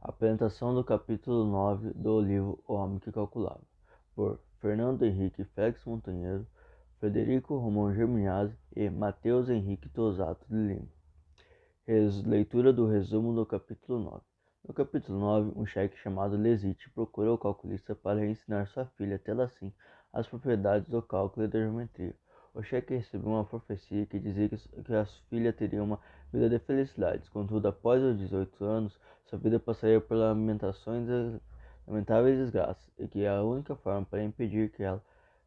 Apresentação do capítulo 9 do livro O Homem que Calculava, por Fernando Henrique Félix Montanheiro, Frederico Romão Germinazzi e Mateus Henrique Tosato de Lima. Leitura do resumo do capítulo 9. No capítulo 9, um chefe chamado Lesite procura o calculista para ensinar sua filha Telacim as propriedades do cálculo e da geometria. O chefe recebeu uma profecia que dizia que a filha teria uma vida de felicidades. Contudo, após os 18 anos, sua vida passaria por lamentáveis desgraças, e que a única forma para impedir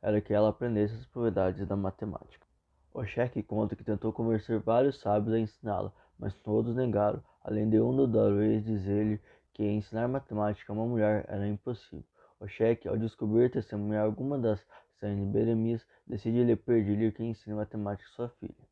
era que ela aprendesse as propriedades da matemática. O chefe conta que tentou convencer vários sábios a ensiná-la, mas todos negaram, além de um do Daruês dizer-lhe que ensinar matemática a uma mulher era impossível. O chefe, ao descobrir testemunhar alguma das ações de Beremiz, decide lhe pedir que ensine matemática a sua filha.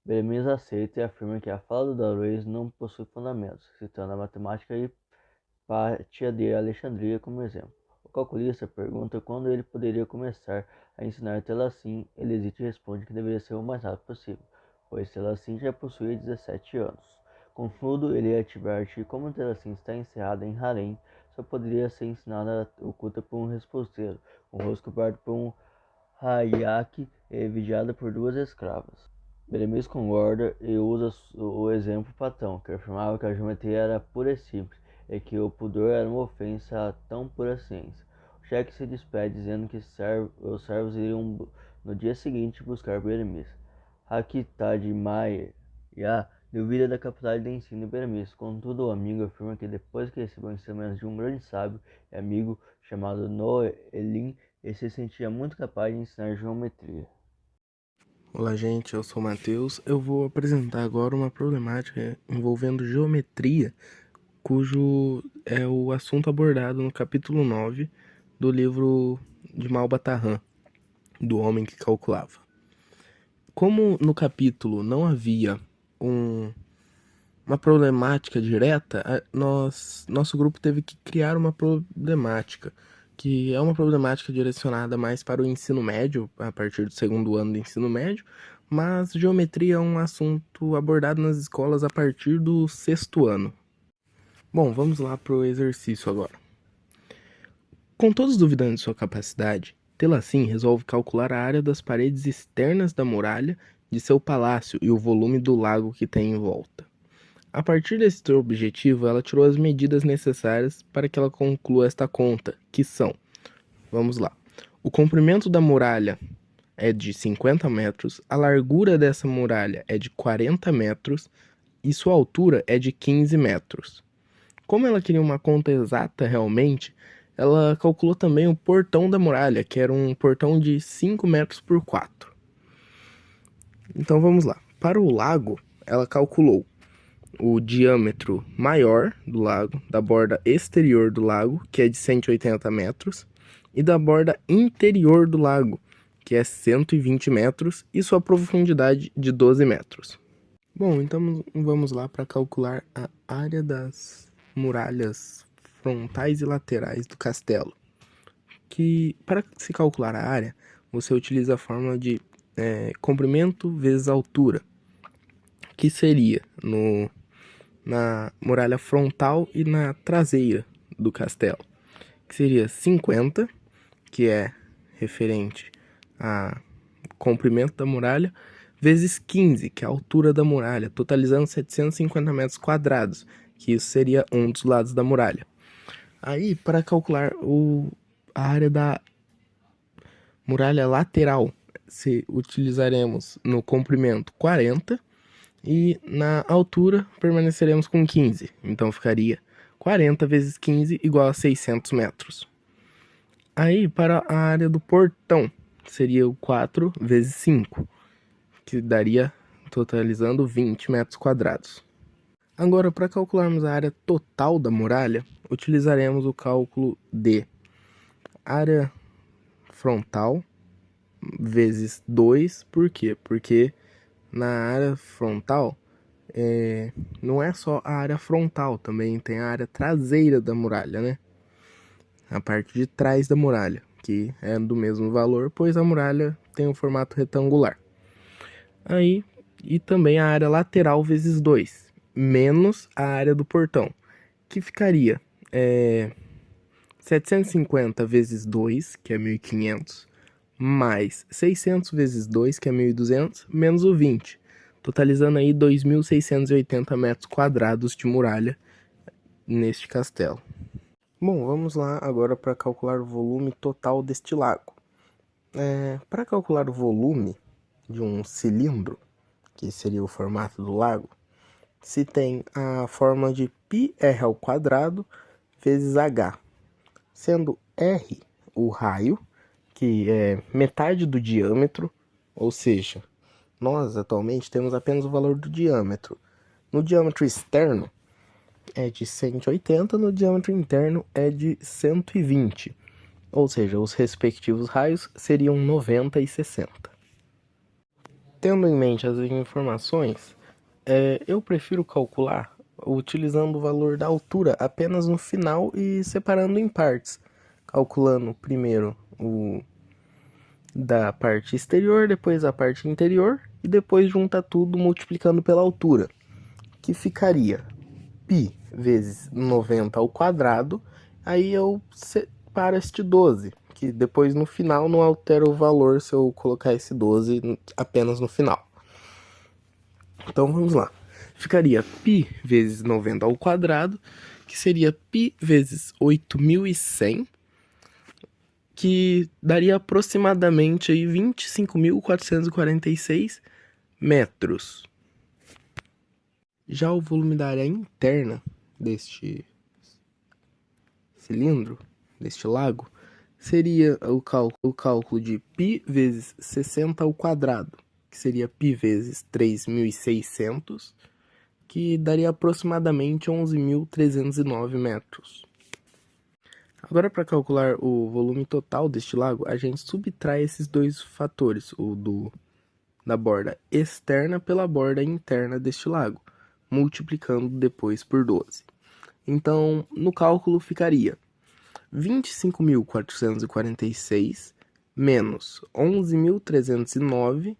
Beremiz aceita e afirma que a fala do Daruês não possui fundamentos, citando a matemática Hipátia de Alexandria como exemplo. O calculista pergunta quando ele poderia começar a ensinar Telacim. Lesite responde que deveria ser o mais rápido possível, pois Telacim já possuía 17 anos. Contudo, ele adverte que como Telacim está encerrada em harém, só poderia ser ensinada oculta por um responseiro, com o rosto coberto por um haiak e vigiada por duas escravas. Beremiz concorda e usa o exemplo Platão, que afirmava que a geometria era pura e simples, e que o pudor era uma ofensa a tão pura ciência. O chefe se despede dizendo que os servos iriam no dia seguinte buscar Beremiz. Hakitad Maya duvida da capacidade de ensino de Beremiz. Contudo, o amigo afirma que depois que recebeu ensinamentos de um grande sábio e amigo chamado Noelin, ele se sentia muito capaz de ensinar geometria. Olá, gente, eu sou o Matheus. Eu vou apresentar agora uma problemática envolvendo geometria, cujo é o assunto abordado no capítulo 9 do livro de Malbatarran, do Homem que Calculava. Como no capítulo não havia uma problemática direta, nosso grupo teve que criar uma problemática, que é uma problemática direcionada mais para o ensino médio, a partir do segundo ano do ensino médio, mas geometria é um assunto abordado nas escolas a partir do sexto ano. Bom, vamos lá para o exercício agora. Com todos duvidando de sua capacidade, Telacim resolve calcular a área das paredes externas da muralha de seu palácio e o volume do lago que tem em volta. A partir desse objetivo, ela tirou as medidas necessárias para que ela conclua esta conta, que são, vamos lá, o comprimento da muralha é de 50 metros, a largura dessa muralha é de 40 metros e sua altura é de 15 metros. Como ela queria uma conta exata realmente, ela calculou também o portão da muralha, que era um portão de 5 metros por 4. Então vamos lá. Para o lago, ela calculou o diâmetro maior do lago, da borda exterior do lago, que é de 180 metros, e da borda interior do lago, que é 120 metros, e sua profundidade de 12 metros. Bom, então vamos lá para calcular a área das muralhas frontais e laterais do castelo. Que para se calcular a área, você utiliza a fórmula de comprimento vezes altura, que seria na muralha frontal e na traseira do castelo, que seria 50, que é referente ao comprimento da muralha, vezes 15, que é a altura da muralha, totalizando 750 metros quadrados, que isso seria um dos lados da muralha. Aí, para calcular a área da muralha lateral, se utilizaremos no comprimento 40, e na altura permaneceremos com 15. Então ficaria 40 vezes 15 igual a 600 metros. Aí para a área do portão seria o 4 vezes 5, que daria totalizando 20 metros quadrados. Agora, para calcularmos a área total da muralha, utilizaremos o cálculo de área frontal vezes 2. Por quê? Porque na área frontal, não é só a área frontal, também tem a área traseira da muralha, né? A parte de trás da muralha, que é do mesmo valor, pois a muralha tem um formato retangular. Aí, e também a área lateral vezes 2, menos a área do portão, que ficaria 750 vezes 2, que é 1.500, mais 600 vezes 2, que é 1.200, menos o 20, totalizando aí 2.680 metros quadrados de muralha neste castelo. Bom, vamos lá agora para calcular o volume total deste lago. Para calcular o volume de um cilindro, que seria o formato do lago, se tem a fórmula de πr ao quadrado vezes h, sendo r o raio, que é metade do diâmetro, ou seja, nós atualmente temos apenas o valor do diâmetro. No diâmetro externo é de 180, no diâmetro interno é de 120, ou seja, os respectivos raios seriam 90 e 60. Tendo em mente as informações, eu prefiro calcular utilizando o valor da altura apenas no final e separando em partes, calculando primeiro o da parte exterior, depois a parte interior e depois junta tudo multiplicando pela altura, que ficaria π vezes 90 ao quadrado. Aí eu separo este 12, que depois no final não altera o valor se eu colocar esse 12 apenas no final. Então vamos lá. Ficaria π vezes 90 ao quadrado, que seria π vezes 8.100, que daria aproximadamente aí 25.446 metros. Já o volume da área interna deste cilindro, deste lago, seria o cálculo de π vezes 60 ao quadrado, que seria π vezes 3.600, que daria aproximadamente 11.309 metros. Agora, para calcular o volume total deste lago, a gente subtrai esses dois fatores, o da borda externa pela borda interna deste lago, multiplicando depois por 12. Então, no cálculo ficaria 25.446 menos 11.309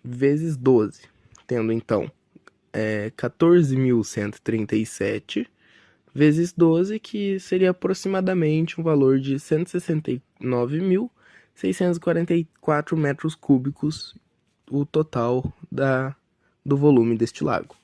vezes 12, tendo então 14.137 vezes 12, que seria aproximadamente um valor de 169.644 metros cúbicos, o total do volume deste lago.